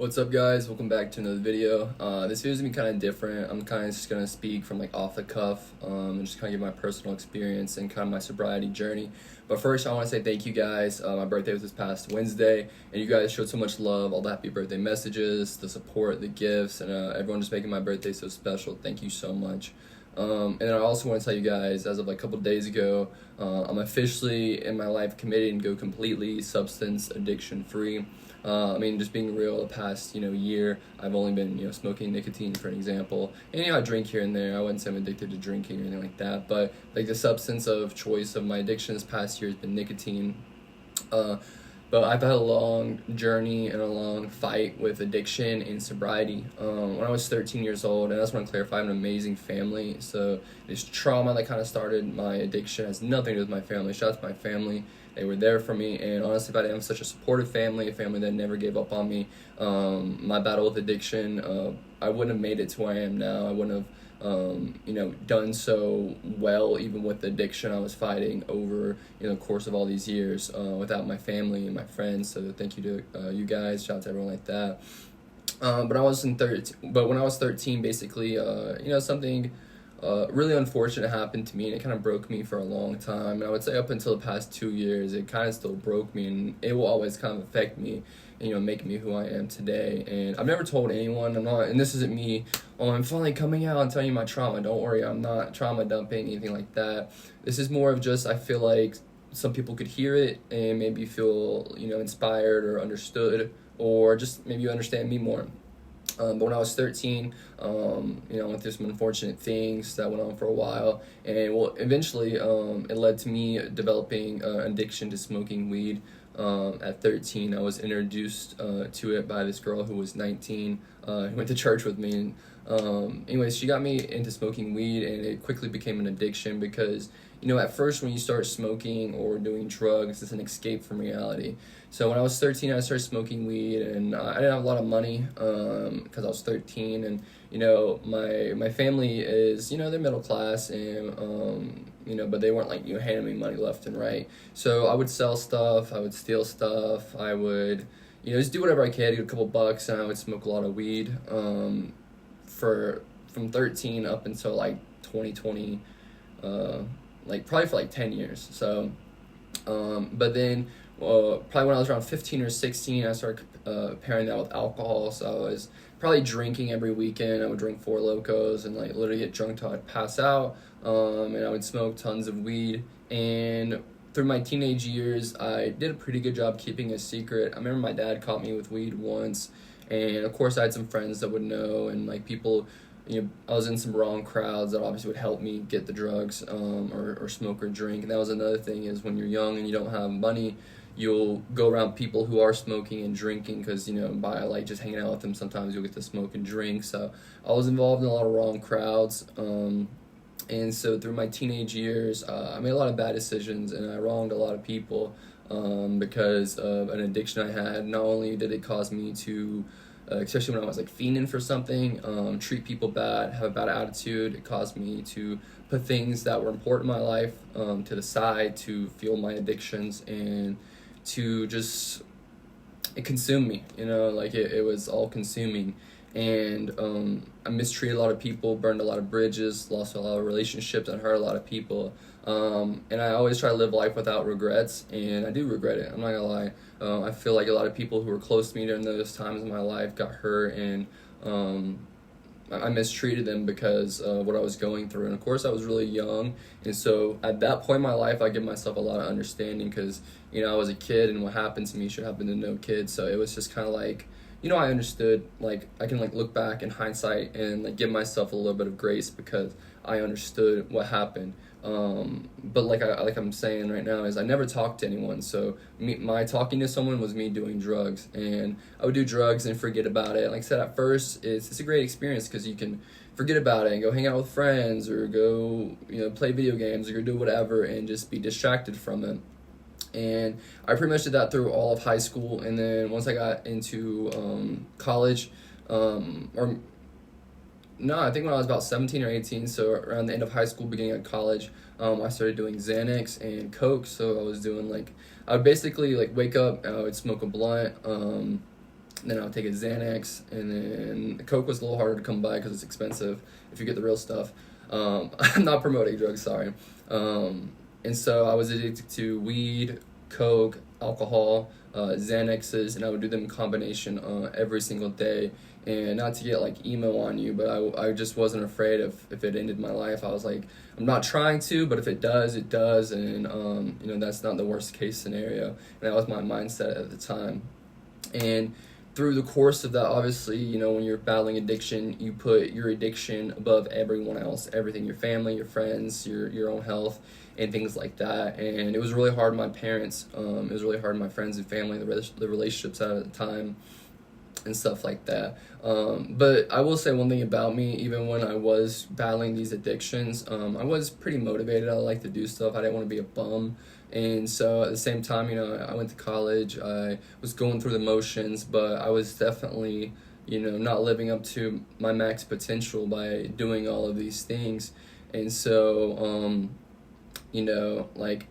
What's up, guys? Welcome back to another video. This video is gonna be kind of different. I'm kind of just gonna speak from like off the cuff and just kind of give my personal experience and kind of my sobriety journey. But first, I want to say thank you guys. My birthday was this past Wednesday, and you guys showed so much love, all the happy birthday messages, the support, the gifts, and everyone just making my birthday so special. Thank you so much. And then I also want to tell you guys, as of like a couple of days ago, I'm officially in my life committed and go completely substance addiction free. Just being real, the past, year, I've only been, smoking nicotine, for an example. And, I drink here and there. I wouldn't say I'm addicted to drinking or anything like that. But, like, the substance of choice of my addiction this past year has been nicotine. But I've had a long journey and a long fight with addiction and sobriety. When I was 13 years old, and I just want to clarify, I have an amazing family. So this trauma that kind of started my addiction has nothing to do with my family. Shout out to my family. They were there for me, and honestly, if I didn't have such a supportive family, a family that never gave up on me, my battle with addiction, I wouldn't have made it to where I am now. I wouldn't have, done so well, even with the addiction I was fighting over, the course of all these years, without my family and my friends. So thank you to you guys. Shout out to everyone like that. But when I was 13, basically, something really unfortunate happened to me, and it kind of broke me for a long time. And I would say up until the past 2 years, it kind of still broke me, and it will always kind of affect me, and, make me who I am today. And I've never told anyone. And this isn't me, I'm finally coming out and telling you my trauma. Don't worry, I'm not trauma dumping, anything like that. This is more of just, I feel like some people could hear it and maybe feel, inspired or understood, or just maybe you understand me more. But when I was 13, I went through some unfortunate things that went on for a while, and eventually it led to me developing addiction to smoking weed. At 13, I was introduced to it by this girl who was 19, who went to church with me. And, anyways, she got me into smoking weed, and it quickly became an addiction because, at first when you start smoking or doing drugs, it's an escape from reality. So when I was 13, I started smoking weed, and I didn't have a lot of money because I was 13, and my family is they're middle class, and but they weren't like handing me money left and right. So I would sell stuff, I would steal stuff, I would just do whatever I could, get a couple bucks, and I would smoke a lot of weed from 13 up until like 2020, probably for like 10 years. So but then probably when I was around 15 or 16, I started pairing that with alcohol. So I was probably drinking every weekend. I would drink Four Locos and like literally get drunk till I'd pass out. And I would smoke tons of weed. And through my teenage years, I did a pretty good job keeping a secret. I remember my dad caught me with weed once, and of course I had some friends that would know, and like people, I was in some wrong crowds that obviously would help me get the drugs, or smoke or drink. And that was another thing, is when you're young and you don't have money, you'll go around people who are smoking and drinking because, by like just hanging out with them, sometimes you'll get to smoke and drink. So I was involved in a lot of wrong crowds. And so through my teenage years, I made a lot of bad decisions, and I wronged a lot of people because of an addiction I had. Not only did it cause me to, especially when I was like fiending for something, treat people bad, have a bad attitude, it caused me to put things that were important in my life to the side to fuel my addictions, and to just, it consumed me, it was all consuming. And I mistreated a lot of people, burned a lot of bridges, lost a lot of relationships, and hurt a lot of people. And I always try to live life without regrets, and I do regret it. I'm not gonna lie. I feel like a lot of people who were close to me during those times in my life got hurt, and I mistreated them because of what I was going through. And of course, I was really young, and so at that point in my life, I give myself a lot of understanding because I was a kid, and what happened to me should happen to no kid. So it was just kind of like, I understood, like, I can, like, look back in hindsight and, like, give myself a little bit of grace because I understood what happened. But like I'm saying right now, is I never talked to anyone. So my talking to someone was me doing drugs, and I would do drugs and forget about it. Like I said, at first, it's a great experience because you can forget about it and go hang out with friends, or go, play video games, or go do whatever, and just be distracted from it. And I pretty much did that through all of high school. And then once I got into college, I think when I was about 17 or 18, so around the end of high school, beginning of college, I started doing Xanax and Coke. So I was doing I would basically wake up, I would smoke a blunt, Then I would take a Xanax, and then Coke was a little harder to come by because it's expensive if you get the real stuff. I'm not promoting drugs, sorry. And so I was addicted to weed, Coke, alcohol, Xanaxes, and I would do them in combination every single day. And not to get like emo on you, but I just wasn't afraid if it ended my life. I was like, I'm not trying to, but if it does, it does. And, that's not the worst case scenario. And that was my mindset at the time. And through the course of that, obviously, when you're battling addiction, you put your addiction above everyone else, everything, your family, your friends, your own health, and things like that. And it was really hard on my parents. It was really hard on my friends and family, the relationships at the time, and stuff like that. But I will say one thing about me, even when I was battling these addictions, I was pretty motivated. I liked to do stuff. I didn't want to be a bum. And so at the same time, I went to college. I was going through the motions, but I was definitely, not living up to my max potential by doing all of these things. And so, like,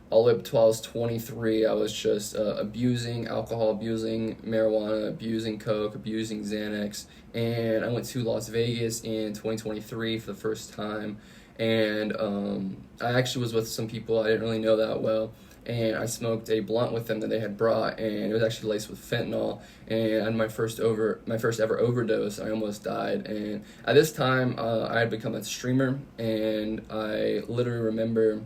all the way up until I was 23, I was just abusing alcohol, abusing marijuana, abusing Coke, abusing Xanax. And I went to Las Vegas in 2023 for the first time. And I actually was with some people I didn't really know that well. And I smoked a blunt with them that they had brought, and it was actually laced with fentanyl. And I had my first ever overdose. I almost died. And at this time, I had become a streamer, and I literally remember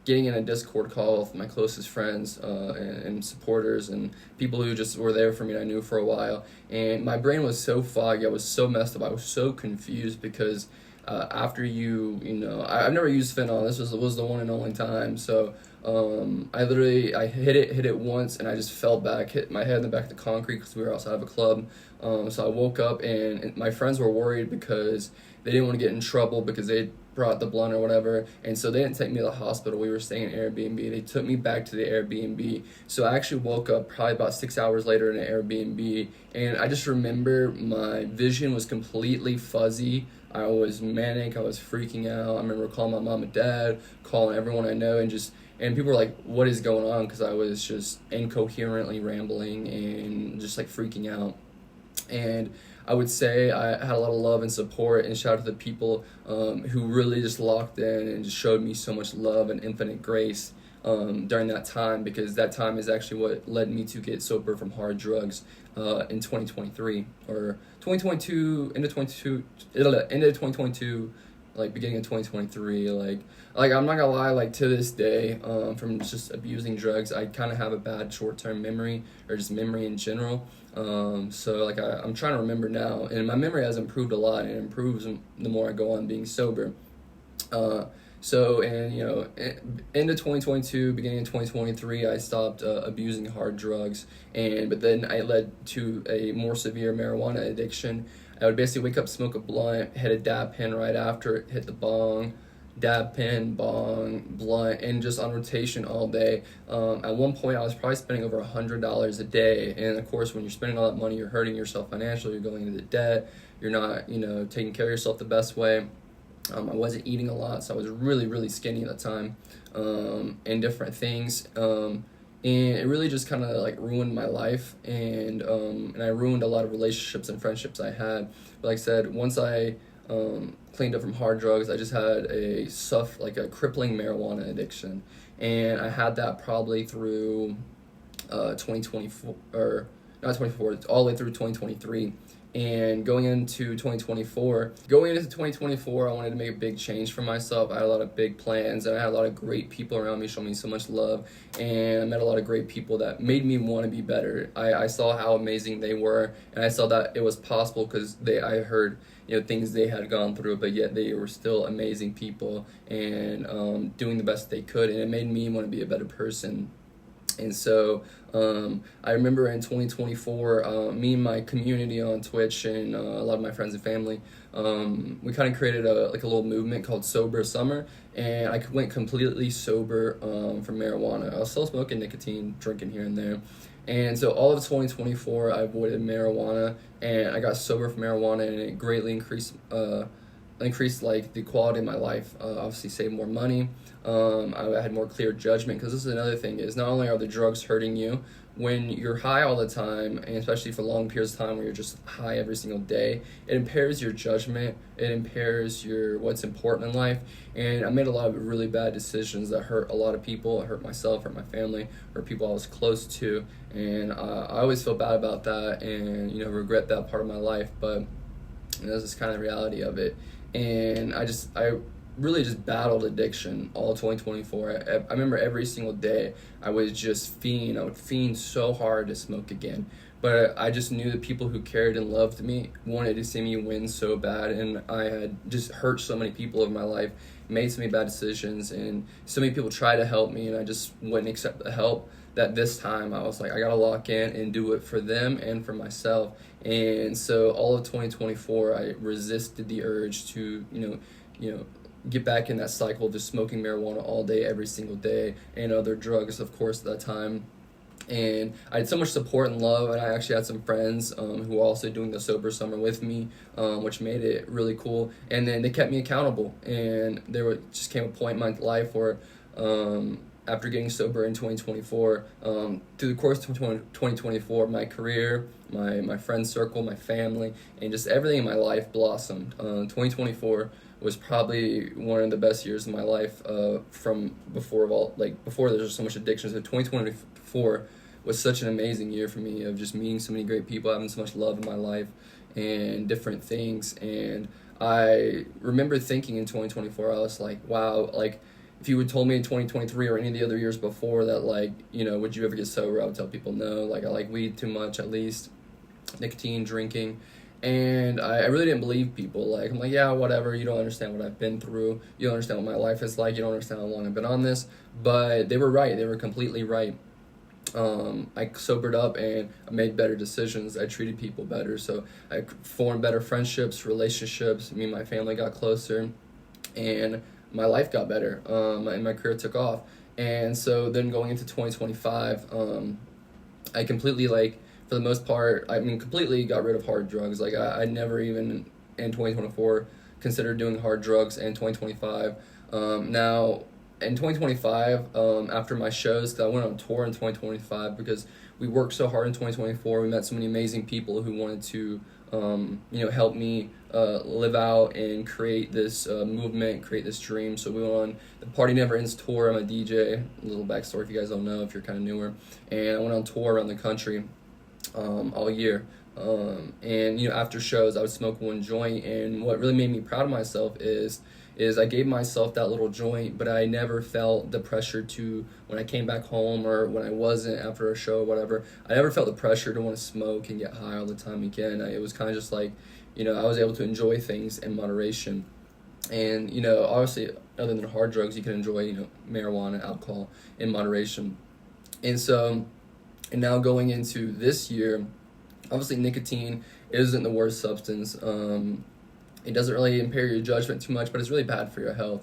getting in a Discord call with my closest friends and supporters and people who just were there for me and I knew for a while. And my brain was so foggy, I was so messed up, I was so confused because after I've never used fentanyl. This was the one and only time. So I hit it once, and I just fell back, hit my head in the back of the concrete because we were outside of a club. So I woke up, and my friends were worried because they didn't want to get in trouble because they brought the blunt or whatever, and so they didn't take me to the hospital. We were staying in Airbnb. They took me back to the Airbnb. So I actually woke up probably about 6 hours later in an Airbnb, and I just remember my vision was completely fuzzy. I was manic. I was freaking out. I remember calling my mom and dad, calling everyone I know, and people were like, what is going on? Because I was just incoherently rambling and just like freaking out. And I would say I had a lot of love and support, and shout out to the people who really just locked in and just showed me so much love and infinite grace during that time, because that time is actually what led me to get sober from hard drugs in 2023 or 2022, into 2022, like beginning of 2023. Like I'm not gonna lie, like to this day, from just abusing drugs, I kind of have a bad short-term memory, or just memory in general. So like I'm trying to remember now, and my memory has improved a lot, and it improves the more I go on being sober. Into 2022, beginning of 2023, I stopped abusing hard drugs, but then I led to a more severe marijuana addiction. I would basically wake up, smoke a blunt, hit a dab pen right after it, hit the bong, dab pen, bong, blunt, and just on rotation all day. At one point, I was probably spending over $100 a day, and of course, when you're spending all that money, you're hurting yourself financially, you're going into debt, you're not, taking care of yourself the best way. I wasn't eating a lot, so I was really, really skinny at the time, and different things. And it really just kind of like ruined my life, and I ruined a lot of relationships and friendships I had. But like I said, once I cleaned up from hard drugs, I just had a crippling marijuana addiction, and I had that probably through 2024, or not 24, all the way through 2023. And going into 2024, I wanted to make a big change for myself. I had a lot of big plans, and I had a lot of great people around me showing me so much love, and I met a lot of great people that made me want to be better. I saw how amazing they were, and I saw that it was possible because I heard things they had gone through, but yet they were still amazing people and doing the best they could, and it made me want to be a better person. And so I remember in 2024, me and my community on Twitch and a lot of my friends and family, we kind of created a little movement called Sober Summer, and I went completely sober from marijuana. I was still smoking nicotine, drinking here and there. And so all of 2024, I avoided marijuana, and I got sober from marijuana, and it greatly increased like the quality of my life. Obviously saved more money. I had more clear judgment, because this is another thing, is not only are the drugs hurting you, when you're high all the time, and especially for long periods of time where you're just high every single day, it impairs your judgment, it impairs your what's important in life. And I made a lot of really bad decisions that hurt a lot of people. It hurt myself, hurt my family, hurt people I was close to, and I always feel bad about that, and regret that part of my life. But that's just kind of the reality of it. And I really just battled addiction all 2024. I remember every single day I would fiend so hard to smoke again. But I just knew the people who cared and loved me wanted to see me win so bad, and I had just hurt so many people in my life, made so many bad decisions, and so many people tried to help me, and I just wouldn't accept the help. That this time I was like, I gotta lock in and do it for them and for myself. And so all of 2024, I resisted the urge to, get back in that cycle of just smoking marijuana all day, every single day, and other drugs, of course, at that time. And I had so much support and love, and I actually had some friends who were also doing the sober summer with me, which made it really cool. And then they kept me accountable, and just came a point in my life where after getting sober in 2024, through the course of 2024, my career, my friend circle, my family, and just everything in my life blossomed. 2024 was probably one of the best years of my life from before there's just so much addiction. So 2024 was such an amazing year for me of just meeting so many great people, having so much love in my life and different things. And I remember thinking in 2024, I was like, wow, like if you had told me in 2023 or any of the other years before that, would you ever get sober? I would tell people no, I like weed too much, at least nicotine, drinking. And I really didn't believe people. I'm like, yeah, whatever, you don't understand what I've been through, you don't understand what my life is like, you don't understand how long I've been on this. But they were right, they were completely right. I sobered up and I made better decisions. I treated people better, so I formed better friendships, relationships. Me and my family got closer, and my life got better, and my career took off. And so then going into 2025, I completely, for the most part, completely got rid of hard drugs. I never even in 2024 considered doing hard drugs. In 2025, now in 2025, after my shows, 'cause I went on tour in 2025 because we worked so hard in 2024. We met so many amazing people who wanted to help me live out and create this movement, create this dream. So we went on the Party Never Ends tour. I'm a DJ. A little backstory if you guys don't know, if you're kind of newer. And I went on tour around the country all year. And after shows, I would smoke one joint. And what really made me proud of myself is I gave myself that little joint, but I never felt the pressure to, when I came back home or when I wasn't after a show or whatever, I never felt the pressure to want to smoke and get high all the time again. It was kind of just I was able to enjoy things in moderation. And, obviously, other than hard drugs, you can enjoy, marijuana, alcohol in moderation. And so, and now going into this year, obviously nicotine isn't the worst substance. It doesn't really impair your judgment too much, but it's really bad for your health.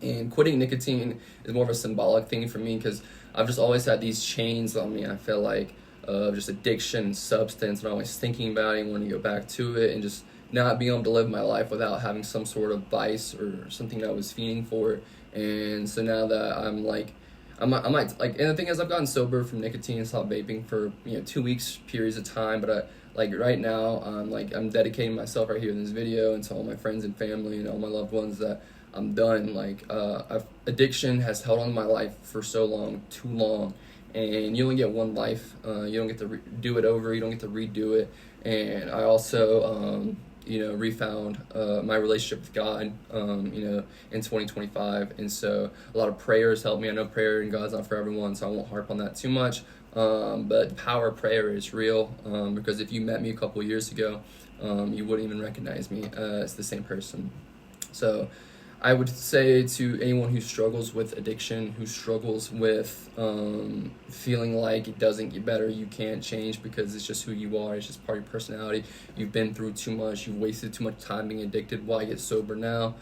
And quitting nicotine is more of a symbolic thing for me because I've just always had these chains on me. I feel like of just addiction, substance, and always thinking about it and wanting to go back to it, and just not being able to live my life without having some sort of vice or something that I was fiending for. And so now that I'm and the thing is, I've gotten sober from nicotine and stopped vaping for 2 weeks periods of time, but right now I'm dedicating myself right here in this video and to all my friends and family and all my loved ones that I'm done. Addiction has held on to my life for so long, too long, and you only get one life. You don't get to do it over, you don't get to redo it. And I also refound my relationship with God, in 2025. And so a lot of prayers helped me. I know prayer and God's not for everyone, so I won't harp on that too much. But the power of prayer is real, because if you met me a couple years ago, you wouldn't even recognize me as the same person. So I would say to anyone who struggles with addiction, who struggles with feeling like it doesn't get better, you can't change because it's just who you are, it's just part of your personality, you've been through too much, you've wasted too much time being addicted, why get sober now?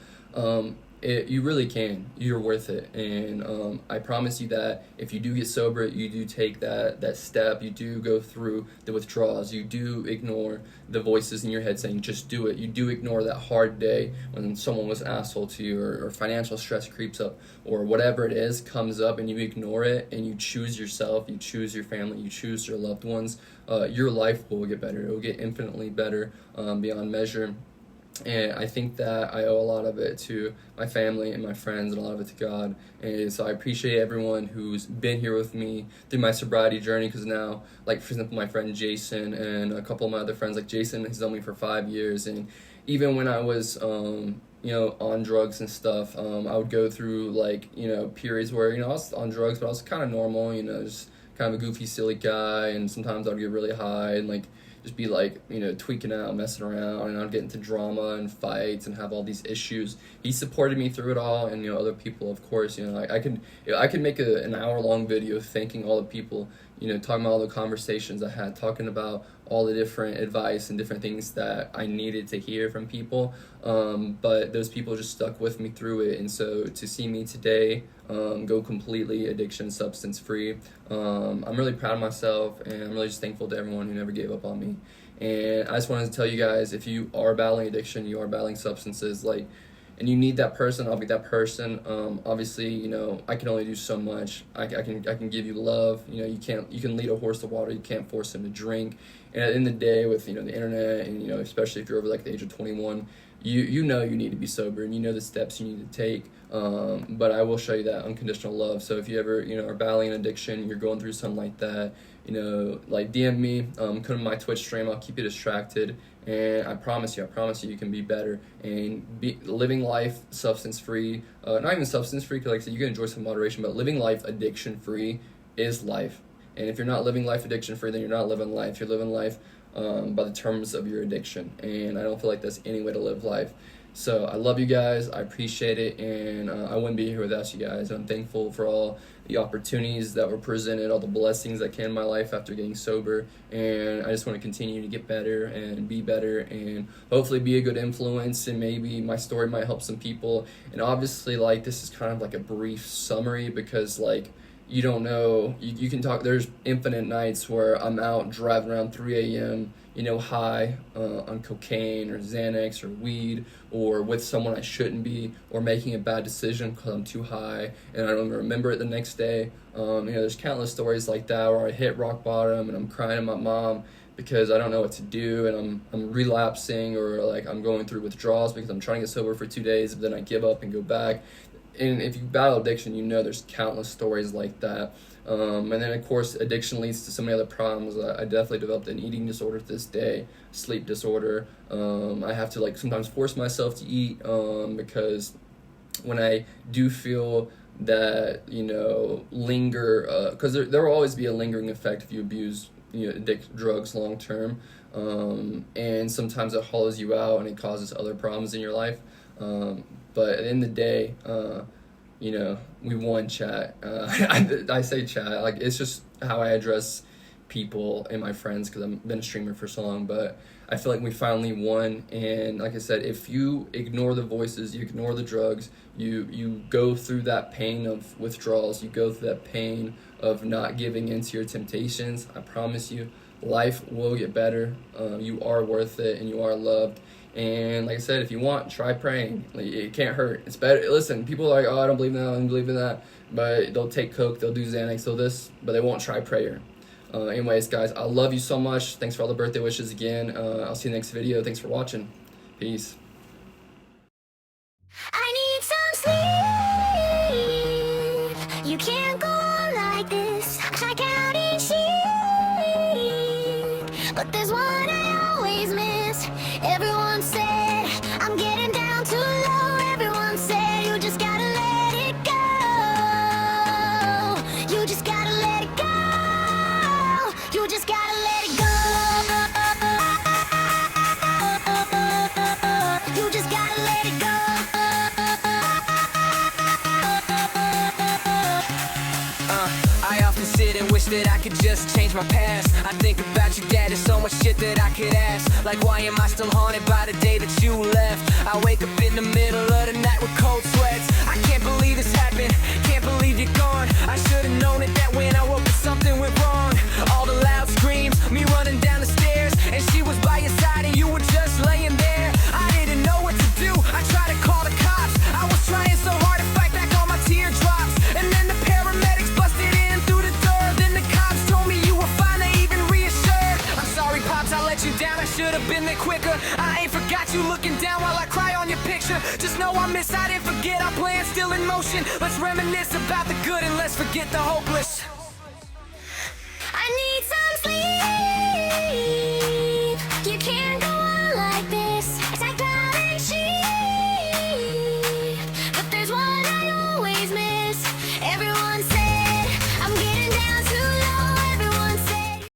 you really can. You're worth it, and I promise you that if you do get sober, you do take that step, you do go through the withdrawals, you do ignore the voices in your head saying just do it, you do ignore that hard day when someone was an asshole to you, or financial stress creeps up, or whatever it is comes up, and you ignore it, and you choose yourself, you choose your family, you choose your loved ones. Your life will get better. It will get infinitely better, beyond measure. And I think that I owe a lot of it to my family and my friends, and a lot of it to God. And so I appreciate everyone who's been here with me through my sobriety journey, because now, like for example, my friend Jason and a couple of my other friends, like Jason, he's known me for 5 years. And even when I was, on drugs and stuff, I would go through periods where, I was on drugs, but I was kind of normal, just kind of a goofy, silly guy. And sometimes I'd get really high and just be tweaking out, messing around, and I'd get into drama and fights and have all these issues. He supported me through it all, and other people, of course. I could make an hour-long video thanking all the people, talking about all the conversations I had, talking about all the different advice and different things that I needed to hear from people. But those people just stuck with me through it, and so to see me today go completely addiction, substance free, I'm really proud of myself, and I'm really just thankful to everyone who never gave up on me. And I just wanted to tell you guys, if you are battling addiction, you are battling substances, and you need that person, I'll be that person. Obviously, I can only do so much. I can give you love. You can lead a horse to water. You can't force him to drink. And at the end of the day, with the internet, and especially if you're over the age of 21, you need to be sober, and the steps you need to take. But I will show you that unconditional love. So if you ever are battling an addiction, you're going through something like that, DM me, come to my Twitch stream. I'll keep you distracted, and I promise you you can be better and be living life substance free. Not even substance free, because like I said, you can enjoy some moderation, but living life addiction free is life. And if you're not living life addiction free, then you're not living life. You're living life by the terms of your addiction, and I don't feel like that's any way to live life. So I love you guys, I appreciate it, and I wouldn't be here without you guys. I'm thankful for all the opportunities that were presented, all the blessings that came in my life after getting sober, and I just want to continue to get better and be better, and hopefully be a good influence, and maybe my story might help some people. And obviously, this is kind of a brief summary, because you don't know, you can talk, there's infinite nights where I'm out driving around 3 a.m., high on cocaine or Xanax or weed, or with someone I shouldn't be, or making a bad decision because I'm too high and I don't even remember it the next day. There's countless stories like that where I hit rock bottom and I'm crying to my mom because I don't know what to do, and I'm relapsing, or I'm going through withdrawals because I'm trying to get sober for 2 days, but then I give up and go back. And if you battle addiction, there's countless stories like that. And then, of course, addiction leads to so many other problems. I definitely developed an eating disorder to this day, sleep disorder. I have to, sometimes force myself to eat because when I do feel that, linger, because there will always be a lingering effect if you abuse, addict drugs long term. And sometimes it hollows you out and it causes other problems in your life. But at the end of the day, we won, chat. I say chat, it's just how I address people and my friends, because I've been a streamer for so long. But I feel like we finally won. And like I said, if you ignore the voices, you ignore the drugs, you go through that pain of withdrawals, you go through that pain of not giving in to your temptations, I promise you, life will get better. You are worth it, and you are loved. And like I said, if you want, try praying. It can't hurt. It's better. Listen, people are like, oh, I don't believe in that, I don't believe in that. But they'll take coke, they'll do Xanax, they'll this, but they won't try prayer. Anyways, guys, I love you so much. Thanks for all the birthday wishes again. I'll see you next video. Thanks for watching. Peace. I need some sleep. You can't go on like this. I count each sheep, but there's one I always miss. Everyone said I'm getting down too low. Everyone said you just gotta let it go. You just gotta let it go. You just gotta let it go. You just gotta let it go. I often sit and wish that I could just change my past. I think about your dad, there's so much shit that I could ask. Like, why am I still haunted by the day that you left? I wake up in the middle of the night with cold sweats. I can't believe this happened, can't believe you're gone. I should've known it that when I woke up something went wrong. All the loud screams, me running down the stairs, and she was by your side and you were just laying there. I didn't know what to do, I tried to call the cops. I was trying so hard to fight back all my teardrops. And then the paramedics busted in through the door. Then the cops told me you were fine, they even reassured. I'm sorry, Pops, I let you down, I should've been there quicker. I ain't forgot you looking down while I cry on your picture. Just know I miss, I didn't forget, our plan's still in motion. Let's reminisce about the good and let's forget the hopeless.